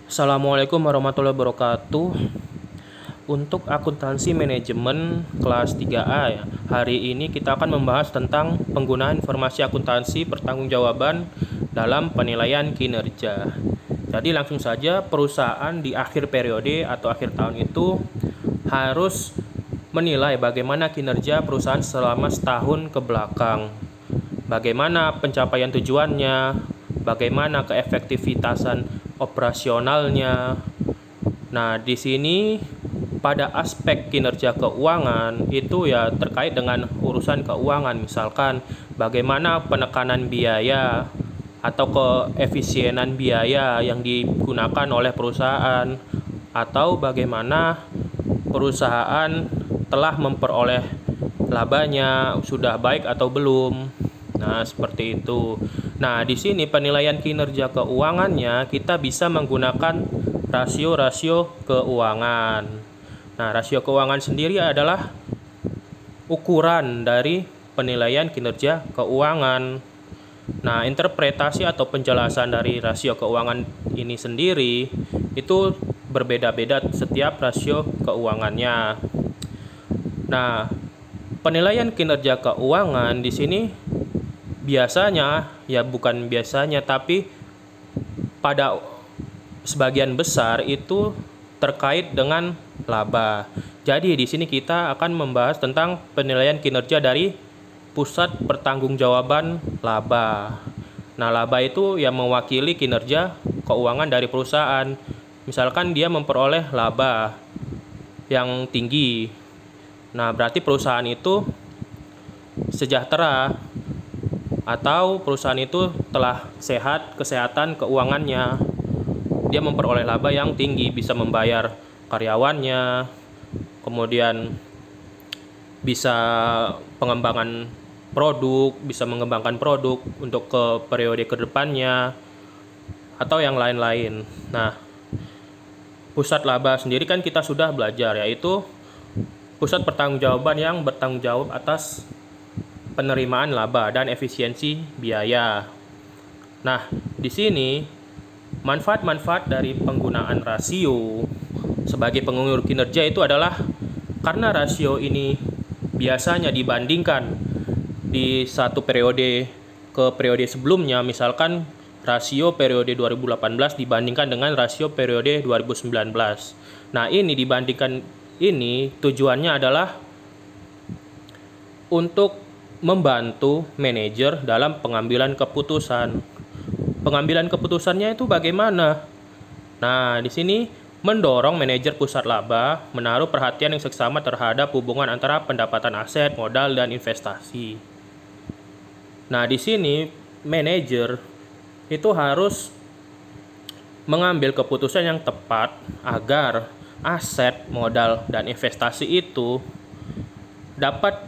Assalamualaikum warahmatullahi wabarakatuh. Untuk akuntansi manajemen kelas 3A ya. Hari ini kita akan membahas tentang penggunaan informasi akuntansi pertanggungjawaban dalam penilaian kinerja. Jadi langsung saja, perusahaan di akhir periode atau akhir tahun itu harus menilai bagaimana kinerja perusahaan selama setahun ke belakang. Bagaimana pencapaian tujuannya, bagaimana keefektivitasan operasionalnya. Nah, di sini pada aspek kinerja keuangan itu ya terkait dengan urusan keuangan, misalkan bagaimana penekanan biaya atau keefisienan biaya yang digunakan oleh perusahaan, atau bagaimana perusahaan telah memperoleh labanya sudah baik atau belum. Nah, seperti itu. Nah, di sini penilaian kinerja keuangannya kita bisa menggunakan rasio-rasio keuangan. Nah, rasio keuangan sendiri adalah ukuran dari penilaian kinerja keuangan. Nah, interpretasi atau penjelasan dari rasio keuangan ini sendiri itu berbeda-beda setiap rasio keuangannya. Nah, penilaian kinerja keuangan di sini biasanya, ya bukan biasanya, tapi pada sebagian besar itu terkait dengan laba. Jadi di sini kita akan membahas tentang penilaian kinerja dari pusat pertanggungjawaban laba. Nah, laba itu yang mewakili kinerja keuangan dari perusahaan. Misalkan dia memperoleh laba yang tinggi. Nah, berarti perusahaan itu sejahtera, atau perusahaan itu telah sehat kesehatan keuangannya. Dia memperoleh laba yang tinggi, bisa membayar karyawannya, kemudian bisa bisa mengembangkan produk untuk ke periode kedepannya, atau yang lain-lain. Nah, pusat laba sendiri kan kita sudah belajar, yaitu pusat pertanggungjawaban yang bertanggung jawab atas penerimaan laba dan efisiensi biaya. Nah, di sini manfaat-manfaat dari penggunaan rasio sebagai pengukur kinerja itu adalah karena rasio ini biasanya dibandingkan di satu periode ke periode sebelumnya, misalkan rasio periode 2018 dibandingkan dengan rasio periode 2019. Nah, ini dibandingkan ini tujuannya adalah untuk membantu manajer dalam pengambilan keputusan. Pengambilan keputusannya itu bagaimana? Nah, di sini mendorong manajer pusat laba menaruh perhatian yang seksama terhadap hubungan antara pendapatan aset, modal, dan investasi. Nah, di sini manajer itu harus mengambil keputusan yang tepat agar aset, modal, dan investasi itu dapat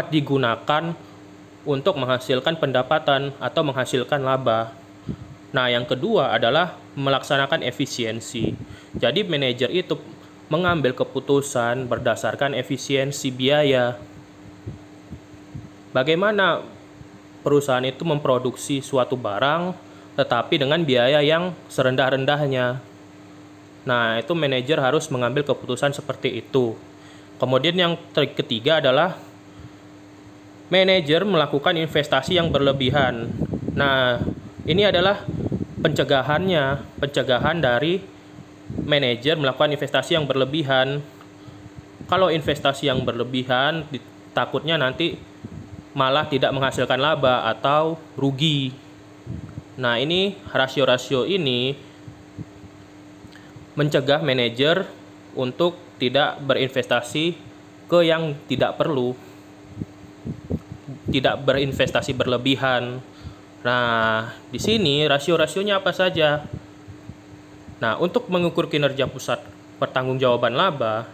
digunakan untuk menghasilkan pendapatan atau menghasilkan laba. Nah, yang kedua adalah melaksanakan efisiensi. Jadi manajer itu mengambil keputusan berdasarkan efisiensi biaya. Bagaimana perusahaan itu memproduksi suatu barang tetapi dengan biaya yang serendah-rendahnya. Nah, itu manajer harus mengambil keputusan seperti itu. Kemudian yang ketiga adalah manajer melakukan investasi yang berlebihan. Nah, ini adalah pencegahan dari manajer melakukan investasi yang berlebihan. Kalau investasi yang berlebihan, takutnya nanti malah tidak menghasilkan laba atau rugi. Nah, ini rasio-rasio ini mencegah manajer untuk tidak berinvestasi ke yang tidak perlu, tidak berinvestasi berlebihan. Nah, di sini rasio-rasionya apa saja? Nah, untuk mengukur kinerja pusat pertanggungjawaban laba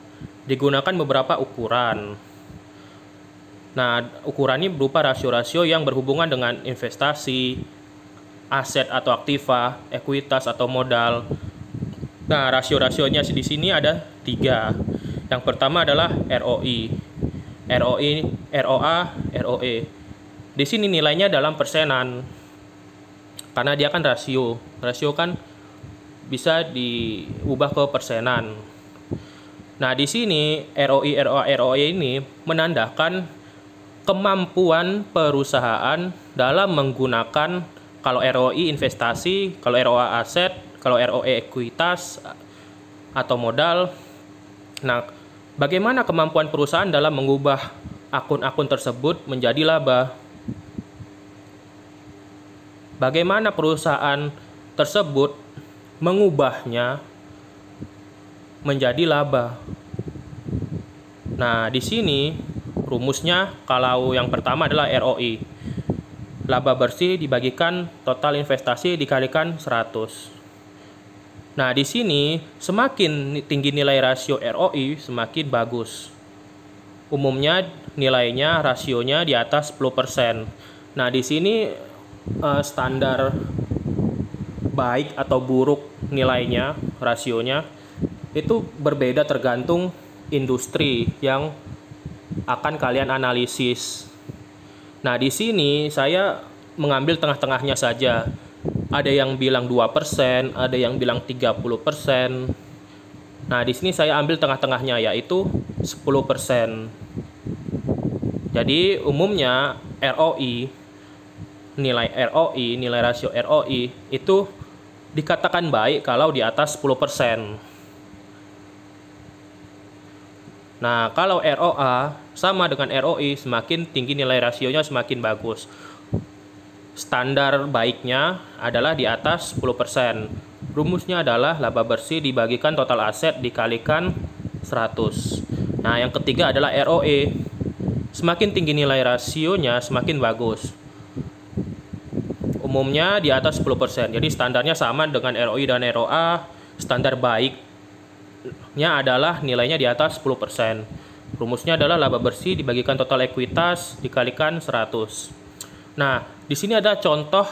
digunakan beberapa ukuran. Nah, ukuran ini berupa rasio-rasio yang berhubungan dengan investasi, aset atau aktiva, ekuitas atau modal. Nah, rasio-rasionya di sini ada 3. Yang pertama adalah ROI, ROA, ROE. Di sini nilainya dalam persenan, karena dia kan rasio. Rasio kan bisa diubah ke persenan. Nah, di sini ROI, ROA, ROE ini menandakan kemampuan perusahaan dalam menggunakan, kalau ROI investasi, kalau ROA aset, kalau ROE ekuitas atau modal. Nah, bagaimana kemampuan perusahaan dalam mengubah akun-akun tersebut menjadi laba? Bagaimana perusahaan tersebut mengubahnya menjadi laba? Nah, di sini rumusnya, kalau yang pertama adalah ROI. Laba bersih dibagikan total investasi dikalikan 100. Nah, di sini semakin tinggi nilai rasio ROI, semakin bagus. Umumnya nilainya, rasionya di atas 10%. Nah, di sini standar baik atau buruk nilainya, rasionya itu berbeda tergantung industri yang akan kalian analisis. Nah, di sini saya mengambil tengah-tengahnya saja. Ada yang bilang 2%, ada yang bilang 30%. Nah, di sini saya ambil tengah-tengahnya, yaitu 10%. Jadi, umumnya nilai rasio ROI itu dikatakan baik kalau di atas 10%. Nah, kalau ROA sama dengan ROI, semakin tinggi nilai rasionya semakin bagus. Standar baiknya adalah di atas 10%. Rumusnya adalah laba bersih dibagikan total aset dikalikan 100. Nah, yang ketiga adalah ROE. Semakin tinggi nilai rasionya semakin bagus. Umumnya di atas 10%. Jadi standarnya sama dengan ROI dan ROA. Standar baiknya adalah nilainya di atas 10%. Rumusnya adalah laba bersih dibagikan total ekuitas dikalikan 100. Nah, di sini ada contoh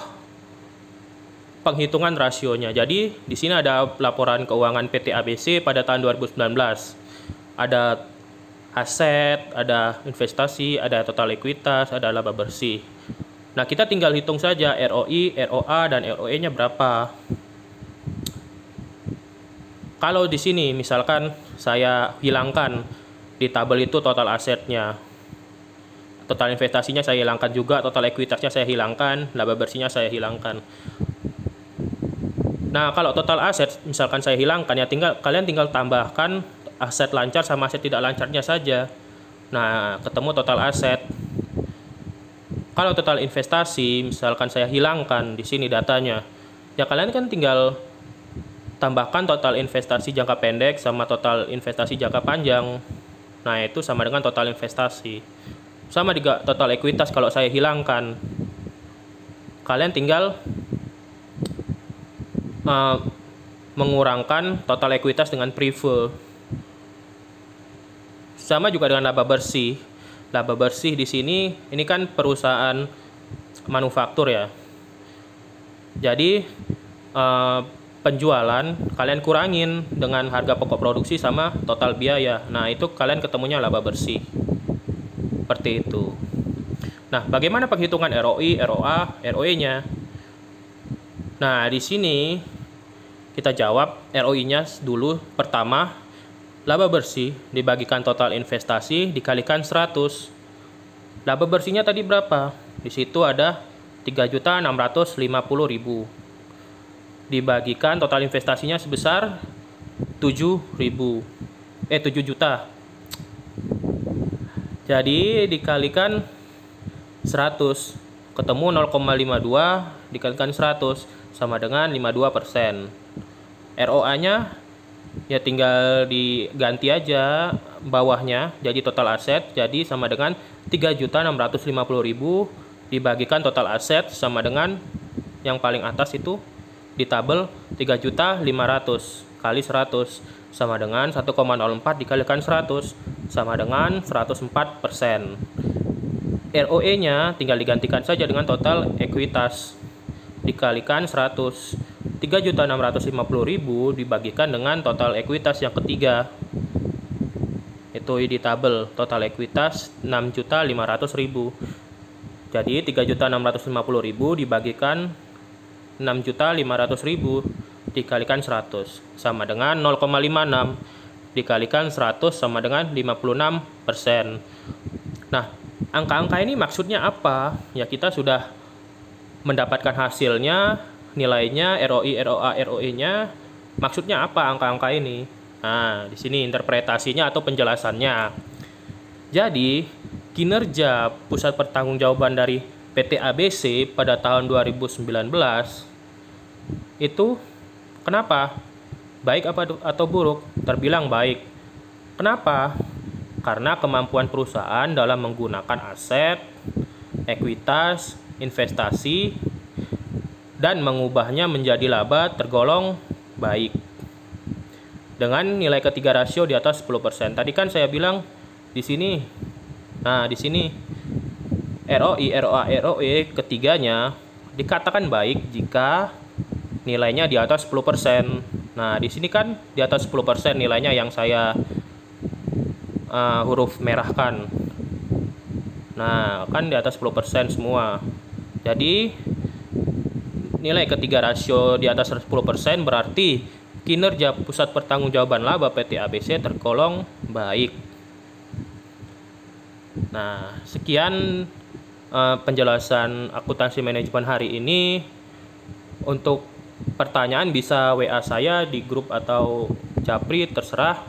penghitungan rasionya. Jadi, di sini ada laporan keuangan PT ABC pada tahun 2019. Ada aset, ada investasi, ada total ekuitas, ada laba bersih. Nah, kita tinggal hitung saja ROI, ROA, dan ROE-nya berapa. Kalau di sini misalkan saya hilangkan di tabel itu total asetnya, total investasinya saya hilangkan juga, total ekuitasnya saya hilangkan, laba bersihnya saya hilangkan. Nah, kalau total aset misalkan saya hilangkan, ya kalian tinggal tambahkan aset lancar sama aset tidak lancarnya saja. Nah, ketemu total aset. Kalau total investasi misalkan saya hilangkan di sini datanya, ya kalian kan tinggal tambahkan total investasi jangka pendek sama total investasi jangka panjang. Nah, itu sama dengan total investasi. Sama juga total ekuitas kalau saya hilangkan. Kalian tinggal mengurangkan total ekuitas dengan prive. Sama juga dengan laba bersih. Laba bersih di sini ini kan perusahaan manufaktur ya. Jadi penjualan kalian kurangin dengan harga pokok produksi sama total biaya. Nah, itu kalian ketemunya laba bersih. Seperti itu. Nah, bagaimana penghitungan ROI, ROA, ROE-nya? Nah, di sini kita jawab ROI-nya dulu. Pertama, laba bersih dibagikan total investasi dikalikan 100. Laba bersihnya tadi berapa? Di situ ada 3.650.000. Dibagikan total investasinya sebesar 7 juta. Jadi dikalikan 100, ketemu 0,52 dikalikan 100 sama dengan 52%. ROA-nya ya tinggal diganti aja bawahnya jadi total aset, jadi sama dengan 3.650.000 dibagikan total aset sama dengan yang paling atas itu di tabel 3.500 kali 100 sama dengan 1,04 dikalikan 100 sama dengan 104%. ROE-nya tinggal digantikan saja dengan total ekuitas dikalikan 100. 3.650.000 dibagikan dengan total ekuitas yang ketiga. Itu di tabel total ekuitas 6.500.000. Jadi 3.650.000 dibagikan 6.500.000. dikalikan 100 sama dengan 0,56 dikalikan 100 sama dengan 56%. Nah, angka-angka ini maksudnya apa? Ya, kita sudah mendapatkan hasilnya, nilainya, ROI, ROA, ROE-nya. Maksudnya apa angka-angka ini? Nah, di sini interpretasinya atau penjelasannya. Jadi, kinerja pusat pertanggungjawaban dari PT ABC pada tahun 2019 itu kenapa? Baik atau buruk? Terbilang baik. Kenapa? Karena kemampuan perusahaan dalam menggunakan aset, ekuitas, investasi, dan mengubahnya menjadi laba tergolong baik. Dengan nilai ketiga rasio di atas 10%. Tadi kan saya bilang di sini. Nah, di sini ROI, ROA, ROE ketiganya dikatakan baik jika nilainya di atas 10%. Nah, di sini kan di atas 10% nilainya yang saya huruf merahkan. Nah, kan di atas 10% semua. Jadi, nilai ketiga rasio di atas 10% berarti kinerja pusat pertanggungjawaban laba PT ABC tergolong baik. Nah, sekian penjelasan akuntansi manajemen hari ini. Untuk pertanyaan bisa WA saya di grup atau Japri, terserah.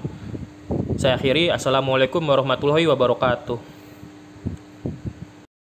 Saya akhiri. Assalamualaikum warahmatullahi wabarakatuh.